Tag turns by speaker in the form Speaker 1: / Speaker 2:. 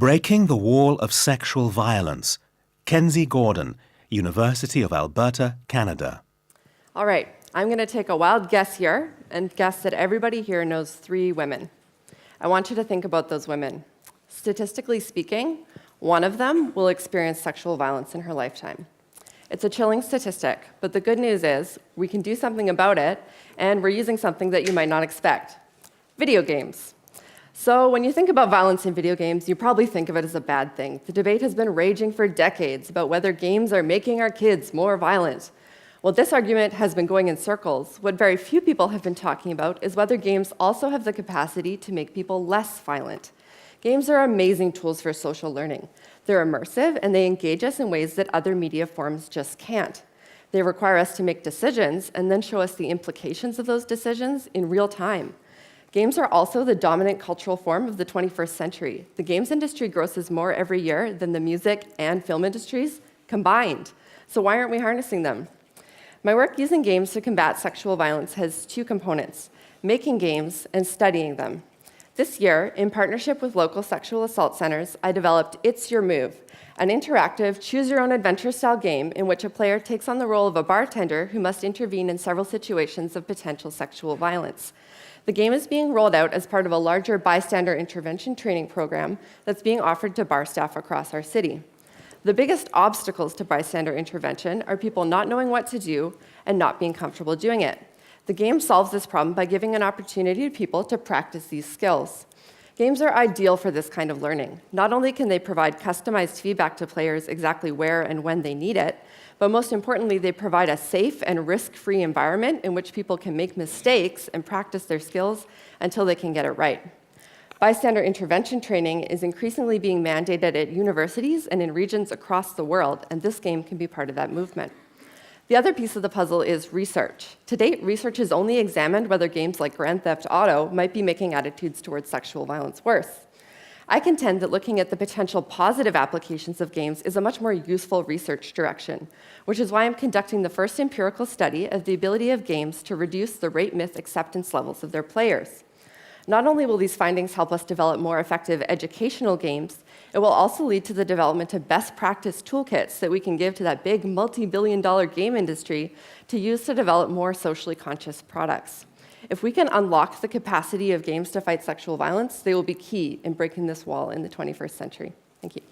Speaker 1: Breaking the Wall of Sexual Violence. Kenzie Gordon, University of Alberta, Canada.
Speaker 2: All right, I'm going to take a wild guess here and guess that everybody here knows 3 women. I want you to think about those women. Statistically speaking, one of them will experience sexual violence in her lifetime. It's a chilling statistic, but the good news is we can do something about it, and we're using something that you might not expect: video games. So when you think about violence in video games, you probably think of it as a bad thing. The debate has been raging for decades about whether games are making our kids more violent. Well, this argument has been going in circles. What very few people have been talking about is whether games also have the capacity to make people less violent. Games are amazing tools for social learning. They're immersive, and they engage us in ways that other media forms just can't. They require us to make decisions and then show us the implications of those decisions in real time. Games are also the dominant cultural form of the 21st century. The games industry grosses more every year than the music and film industries combined. So why aren't we harnessing them? My work using games to combat sexual violence has 2 components: making games and studying them. This year, in partnership with local sexual assault centers, I developed It's Your Move, an interactive, choose-your-own-adventure-style game in which a player takes on the role of a bartender who must intervene in several situations of potential sexual violence. The game is being rolled out as part of a larger bystander intervention training program that's being offered to bar staff across our city. The biggest obstacles to bystander intervention are people not knowing what to do and not being comfortable doing it. The game solves this problem by giving an opportunity to people to practice these skills. Games are ideal for this kind of learning. Not only can they provide customized feedback to players exactly where and when they need it, but most importantly, they provide a safe and risk-free environment in which people can make mistakes and practice their skills until they can get it right. Bystander intervention training is increasingly being mandated at universities and in regions across the world, and this game can be part of that movement. The other piece of the puzzle is research. To date, research has only examined whether games like Grand Theft Auto might be making attitudes towards sexual violence worse. I contend that looking at the potential positive applications of games is a much more useful research direction, which is why I'm conducting the first empirical study of the ability of games to reduce the rape myth acceptance levels of their players. Not only will these findings help us develop more effective educational games, it will also lead to the development of best practice toolkits that we can give to that big multi-billion-dollar game industry to use to develop more socially conscious products. If we can unlock the capacity of games to fight sexual violence, they will be key in breaking this wall in the 21st century. Thank you.